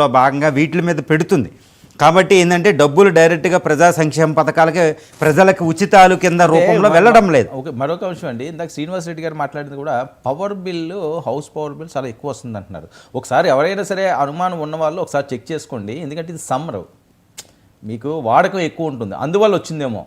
లో భాగంగా వీటి మీద పెడుతుంది. కాబట్టి ఏంటంటే డబ్బులు డైరెక్ట్గా ప్రజా సంక్షేమ పథకాలకి ప్రజలకు ఉచితాలు కింద రూపంలో వెళ్ళడం లేదు. ఓకే, మరొక అంశం అండి, ఇందాక శ్రీనివాస్ రెడ్డి గారు మాట్లాడింది కూడా power bill, house power bill చాలా ఎక్కువ వస్తుంది అంటున్నారు. ఒకసారి ఎవరైనా సరే అనుమానం ఉన్న వాళ్ళు ఒకసారి చెక్ చేసుకోండి, ఎందుకంటే ఇది సమ్మర్, మీకు వాడకం ఎక్కువ ఉంటుంది, అందువల్ల వచ్చిందేమో.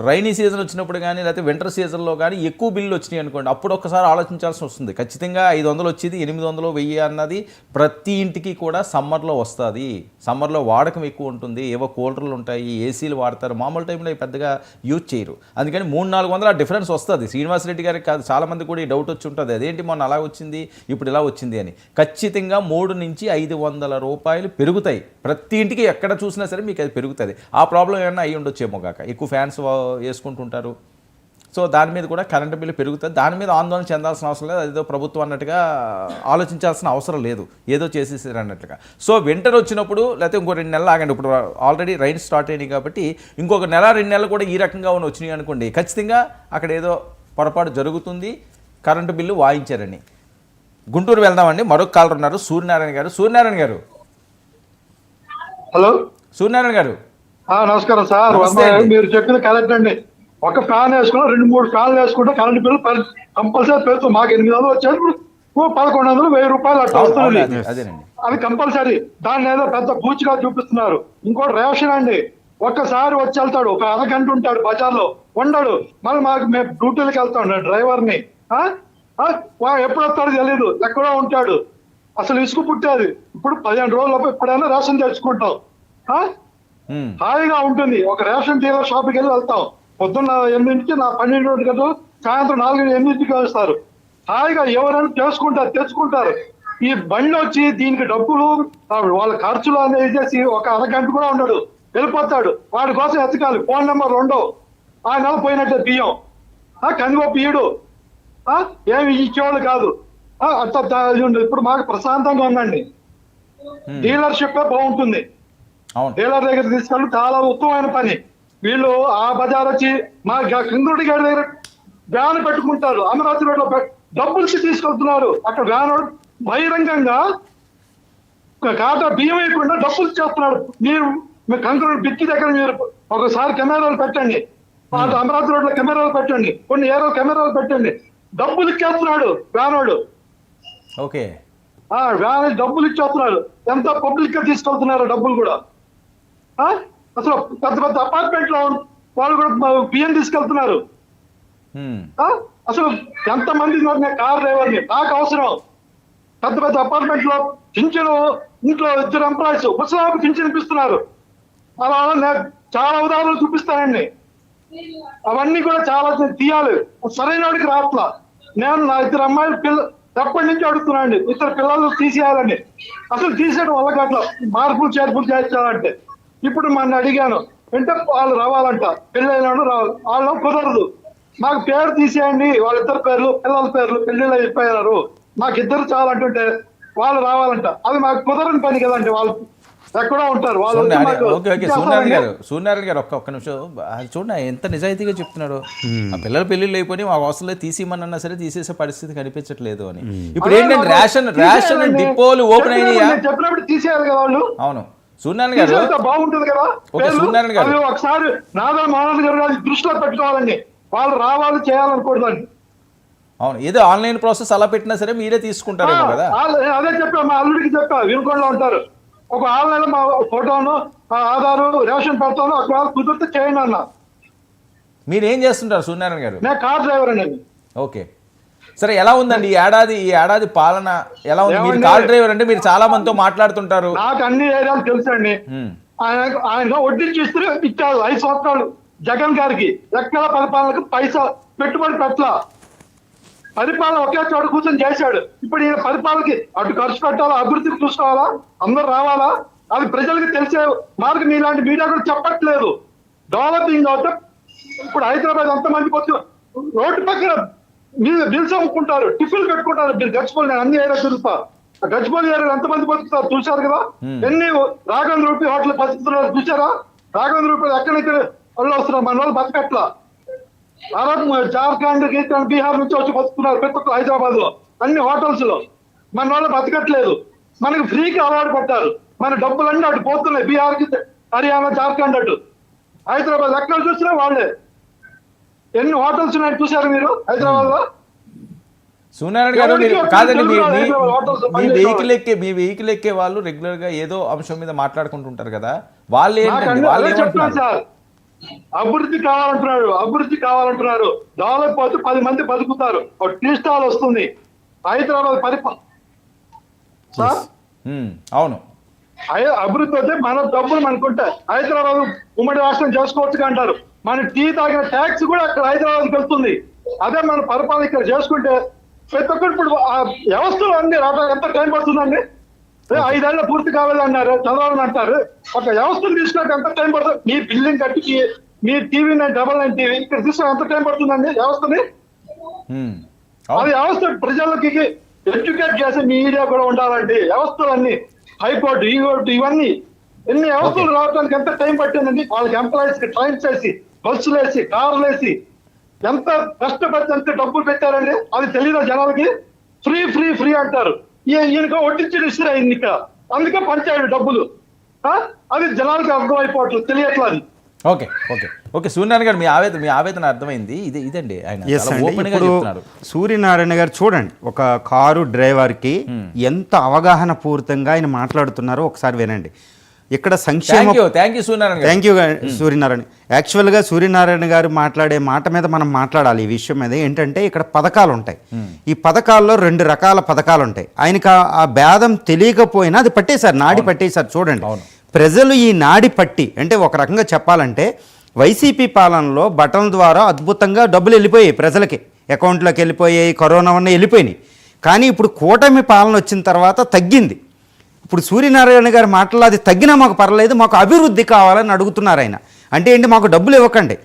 రైనీ సీజన్ వచ్చినప్పుడు కానీ లేకపోతే వింటర్ సీజన్లో కానీ ఎక్కువ బిల్లు వచ్చినాయి అనుకోండి, అప్పుడు ఒక్కసారి ఆలోచించాల్సి వస్తుంది. ఖచ్చితంగా 500 వచ్చేది 800, 1000 అన్నది ప్రతి ఇంటికి కూడా సమ్మర్లో వస్తుంది. సమ్మర్లో వాడకం ఎక్కువ ఉంటుంది, ఏవో కూలర్లు ఉంటాయి, ఏసీలు వాడతారు, మామూలు టైంలో పెద్దగా యూజ్ చేయరు. అందుకని 300-400 ఆ డిఫరెన్స్ వస్తుంది. శ్రీనివాస్ రెడ్డి గారికి కాదు, చాలామంది కూడా ఈ డౌట్ వచ్చి ఉంటుంది, అదేంటి మొన్న అలా వచ్చింది ఇప్పుడు ఇలా వచ్చింది అని. ఖచ్చితంగా 300 నుంచి 500 రూపాయలు పెరుగుతాయి ప్రతి ఇంటికి, ఎక్కడ చూసినా సరే మీకు అది పెరుగుతుంది. ఆ ప్రాబ్లం ఏమన్నా అయ్యి ఉండొచ్చేమో కాక, ఎక్కువ ఫ్యాన్స్ వేసుకుంటుంటారు. సో దాని మీద కూడా కరెంటు బిల్లు పెరుగుతుంది. దాని మీద ఆందోళన చెందాల్సిన అవసరం లేదు, అదేదో ప్రభుత్వం అన్నట్టుగా ఆలోచించాల్సిన అవసరం లేదు, ఏదో చేసేసారు అన్నట్టుగా. సో వింటర్ వచ్చినప్పుడు లేకపోతే ఇంకో 2 నెలలు ఆగండి, ఇప్పుడు ఆల్రెడీ రైన్ స్టార్ట్ అయినాయి కాబట్టి ఇంకొక 1-2 నెలలు కూడా ఈ రకంగా వచ్చినాయి అనుకోండి, ఖచ్చితంగా అక్కడ ఏదో పొరపాటు జరుగుతుంది, కరెంటు బిల్లు వాయించారని. గుంటూరు వెళ్దామండి, మరొక కాలర్ ఉన్నారు, సూర్యనారాయణ గారు. సూర్యనారాయణ గారు, హలో. సూర్యనారాయణ గారు నమస్కారం సార్. మీరు చెప్పింది కరెక్ట్ అండి. ఒక ఫ్యాన్ వేసుకున్నా 2-3 ఫ్యాన్లు వేసుకుంటే కరెంట్ బిల్లు కంపల్సరీ పెరుగుతుంది. మాకు 800 వచ్చేది 1100, 1000 రూపాయలు అట్లా వస్తుంది. అది కంపల్సరీ. దాన్ని ఏదో పెద్ద పూచిగా చూపిస్తున్నారు. ఇంకోటి రేషన్ అండి, ఒక్కసారి వచ్చి వెళ్తాడు, ఒక అరగంట ఉంటాడు బజార్లో, ఉండడు. మళ్ళీ మేము డ్యూటీలకు వెళ్తాం డ్రైవర్ని, ఎప్పుడు వస్తాడో తెలియదు, ఎక్కడో ఉంటాడు. అసలు ఇసుకు పుట్టేది. ఇప్పుడు 15 రోజులపై ఎప్పుడైనా రేషన్ తెచ్చుకుంటాం, హాయిగా ఉంటుంది. ఒక రేషన్ డీలర్ షాప్కి వెళ్తాం, పొద్దున్న 8 నా 12 గంటలు, సాయంత్రం 4-8 వస్తారు. హాయిగా ఎవరైనా తెచ్చుకుంటారు. ఈ బండి వచ్చి దీనికి డబ్బులు వాళ్ళ ఖర్చులు అనేది చేసి ఒక అరగంట కూడా ఉండడు, వెళ్ళిపోతాడు. వాడి కోసం ఎతకాలి. ఫోన్ నెంబర్ ఉండవు. ఆ నెల పోయినట్టే బియ్యం, కందిపప్పు ఈడు, ఏమి ఇచ్చేవాళ్ళు కాదు. అట్లా ఇప్పుడు మాకు ప్రశాంతంగా ఉందండి. డీలర్షిప్ బాగుంటుంది. డీలర్ దగ్గర తీసుకెళ్ళి చాలా ఉత్తమమైన పని. వీళ్ళు ఆ బజార్ వచ్చి మా కిందటి గారి దగ్గర వ్యాన్ పెట్టుకుంటారు, అమరావతి రోడ్ లో డబ్బులు తీసుకెళ్తున్నారు. అక్కడ వ్యాన్ బహిరంగంగా ఖాతా బియ్యం వేయకుండా డబ్బులు చేస్తున్నాడు. మీరు మీ కంకుడు బిక్కి దగ్గర మీరు ఒకసారి కెమెరాలు పెట్టండి, అమరావతి రోడ్ లో కెమెరాలు పెట్టండి, కొన్ని ఏరో కెమెరాలు పెట్టండి. డబ్బులు ఇచ్చేస్తున్నాడు వ్యానోడు. ఓకే, వ్యాన్ డబ్బులు ఇచ్చేస్తున్నాడు. ఎంత పబ్లిక్ గా తీసుకెళ్తున్నారు డబ్బులు కూడా. అసలు పెద్ద పెద్ద అపార్ట్మెంట్ లో వాళ్ళు కూడా బియ్యం తీసుకెళ్తున్నారు. అసలు ఎంత మంది కార్ డ్రైవర్ని, నాకు అవసరం. పెద్ద పెద్ద అపార్ట్మెంట్ లో పింఛను, ఇంట్లో 2 ఎంప్లాయీస్ ముసలాకు పింఛను ఇప్పిస్తున్నారు. అలా చాలా ఉదాహరణలు చూపిస్తానండి. అవన్నీ కూడా చాలా తీయాలి. సరైన వాడికి రావట్లా. నేను నా 2 అమ్మాయిలు ఎప్పటి నుంచి అడుగుతున్నాండి, 2 పిల్లలు తీసేయాలని. అసలు తీసేయడం వల్ల అట్లా మార్పులు చేర్పులు చేయించాలంటే ఇప్పుడు మన అడిగాను, అంటే వాళ్ళు రావాలంట, పెళ్ళైన రావాలి. వాళ్ళు కుదరదు, మాకు పేరు తీసేయండి, వాళ్ళిద్దరు పేర్లు, పిల్లల పేర్లు పెళ్ళిళ్ళు అయిపోయారు, మాకు 2 చాలంటుంటే వాళ్ళు రావాలంట. అది మాకు కుదరని పని కదండి. వాళ్ళు ఎక్కడో ఉంటారు వాళ్ళు. సూర్యనారాయణ గారు ఒక్క నిమిషం, అది చూడండి ఎంత నిజాయితీగా చెప్తున్నాడు. ఆ పిల్లల పెళ్లిళ్ళు అయిపోయి మా అవసరం తీసేయమన్నా సరే తీసేసే పరిస్థితి కనిపించట్లేదు అని. ఇప్పుడు ఏంటంటే రేషన్ డిపోలు ఓపెన్ అయినాయా, చెప్పినప్పుడు తీసేయాలి కదా వాళ్ళు. అవును సూర్యనారాయణ గారు, బాగుంటుంది కదా. సూర్యనారాయణ గారు ఒకసారి నాదా మానవ గారు దృష్టిలో పెట్టుకోవాలండి. వాళ్ళు రావాలి, చేయాలనుకూడదండి. అవును, ఏదో ఆన్లైన్ ప్రాసెస్ అలా పెట్టినా సరే మీరే తీసుకుంటారేమో కదా. అదే చెప్పా, మా అల్లుడికి చెప్పా, వినుకొండలో ఉంటారు. ఒక ఆన్లైన్ మా ఫోటోను, ఆధారు, రేషన్ పెడతాను, ఒకవేళ కుదిరితే చేయండి అన్న. మీరు ఏం చేస్తుంటారు సూర్యనారాయణ గారు? నేను కార్ డ్రైవర్ అండి. ఓకే, సరే ఎలా ఉందండి ఈ ఏడాది పాలన ఎలా ఉంది? మీరు కార్ డ్రైవర్ అంటే మీరు చాలా మందితో మాట్లాడుతుంటారు. నాకు అన్ని ఏరియాలు తెలుసండి. ఆయన వడ్డీలు ఇస్తే ఇచ్చారు 5 సంవత్సరాలు జగన్ గారికి. ఎక్కడ పరిపాలనకు పైసా పెట్టుబడి పెట్టలా, పరిపాలన ఒకే చోట కూర్చొని చేశాడు. ఇప్పుడు ఈయన పరిపాలనకి అటు ఖర్చు పెట్టాలా, అభివృద్ధికి చూసుకోవాలా, అందరు రావాలా, అది ప్రజలకు తెలిసే మార్గం ఇలాంటి మీడియా కూడా చెప్పట్లేదు. డెవలపింగ్ అవుతే ఇప్పుడు హైదరాబాద్ ఎంతమంది వచ్చి రోడ్డు పక్కన బిల్స్ అమ్ముకుంటారు, టిఫిన్లు పెట్టుకుంటారు. గచ్చిపోలి నేను అన్ని ఏరియా తిరుగుతా, గచ్చిపోలి ఏరియా ఎంతమంది బతుకుతారు చూశారు కదా. ఎన్ని రాఘవేంద్ర రూపాయలు హోటల్ బతుకుతున్నారు చూసారా? రాఘవేంద్ర రూపాయలు ఎక్కడెక్కడ వాళ్ళు వస్తున్నారు, మన వాళ్ళు బతకట్లా. జార్ఖండ్, బీహార్ నుంచి వచ్చి బతుకుతున్నారు ప్రతి ఒక్క హైదరాబాద్ లో అన్ని హోటల్స్ లో. మన వాళ్ళు బతకట్లేదు. మనకి ఫ్రీకి అలవాటు పడ్డారు. మన డబ్బులన్నీ అటు పోతున్నాయి, బీహార్కి, హర్యానా, జార్ఖండ్ అటు. హైదరాబాద్ ఎక్కడ చూసినా వాళ్ళే. ఎన్ని హోటల్స్ ఉన్నాయని చూసారు మీరు హైదరాబాద్ లో? సూర్యనారాయణ గారు మీరు కాదండి, మీ వెహికల్ ఎక్కే వాళ్ళు రెగ్యులర్ గా ఏదో అంశం మీద మాట్లాడుకుంటుంటారు కదా, వాళ్ళు ఏంటంటే వాళ్ళు చెప్తున్నారు సార్, అభివృద్ధి కావాలంటున్నారు. డెవలప్ అవుతే 10 మంది బతుకుతారు. ఒక టీ స్టాల్ వస్తుంది. హైదరాబాద్ సార్ అవును, అభివృద్ధి అయితే మన డబ్బులు మనకుంటాయి. హైదరాబాద్ ఉమ్మడి రాష్ట్రం చేసుకోవచ్చు అంటారు. మన టీ తాగిన ట్యాక్స్ కూడా అక్కడ హైదరాబాద్కి వెళ్తుంది. అదే మన పరిపాలన ఇక్కడ చేసుకుంటే ప్రతి ఒక్కరు ఇప్పుడు ఆ వ్యవస్థలు అన్ని రావడానికి ఎంత టైం పడుతుందండి? 5 ఏళ్ళు పూర్తి కావాలన్నారు, చదవాలని అంటారు. ఒక వ్యవస్థను తీసుకున్నాక ఎంత టైం పడుతుంది? మీ బిల్డింగ్ కట్టి మీ టీవీ 999 టీవీ ఇక్కడ తీసుకుని ఎంత టైం పడుతుందండి వ్యవస్థని? అది వ్యవస్థ ప్రజలకి ఎడ్యుకేట్ చేసే మీడియా కూడా ఉండాలండి. వ్యవస్థలన్నీ హైకోర్టు, ఈ కోర్టు, ఇవన్నీ ఎన్ని వ్యవస్థలు రావడానికి ఎంత టైం పట్టిందండి? వాళ్ళకి ఎంప్లాయీస్ కి ట్రైన్స్ వేసి, బస్సులు వేసి, కార్లు వేసి ఎంత కష్టపడి ఎంత డబ్బులు పెట్టారండి? అది తెలియదు జనాలకి. ఫ్రీ ఫ్రీ ఫ్రీ అంటారు. ఈయనక ఒట్టించి ఇస్తారు ఇక్కడ, అందుకే పంచాడు డబ్బులు. అది జనాలకి అర్థమైపోవట్లేదు, తెలియట్లేదు. ఓకే ఓకే ఓకే సూర్యనారాయణ గారు, మీ ఆవేదన అర్థమైంది. ఇదండి ఆయన ఓపెన్ గా చెప్తున్నారు. సూర్యనారాయణ గారు చూడండి, ఒక కారు డ్రైవర్కి ఎంత అవగాహన పూరితంగా ఆయన మాట్లాడుతున్నారో ఒకసారి వినండి. ఇక్కడ సంక్షేమ థ్యాంక్ యూ సూర్యనారాయణ. యాక్చువల్గా సూర్యనారాయణ గారు మాట్లాడే మాట మీద మనం మాట్లాడాలి. ఈ విషయం మీద ఏంటంటే ఇక్కడ పథకాలు ఉంటాయి. ఈ పథకాల్లో 2 రకాల పథకాలు ఉంటాయి. ఆయనకి ఆ భేదం తెలియకపోయినా అది పట్టేశారు, నాడి పట్టేశారు. చూడండి, ప్రజలు ఈ నాడి పట్టి, అంటే ఒక రకంగా చెప్పాలంటే వైసీపీ పాలనలో బటన్ ద్వారా అద్భుతంగా డబ్బులు వెళ్ళిపోయాయి, ప్రజలకి అకౌంట్లోకి వెళ్ళిపోయాయి, కరోనా ఉన్న వెళ్ళిపోయినాయి. కానీ ఇప్పుడు కూటమి పాలన వచ్చిన తర్వాత తగ్గింది. ఇప్పుడు సూర్యనారాయణ గారి మాటల్లో అది తగ్గినా మాకు పర్లేదు, మాకు అభివృద్ధి కావాలని అడుగుతున్నారు ఆయన. అంటే ఏంటి, మాకు డబ్బులు ఇవ్వకండి,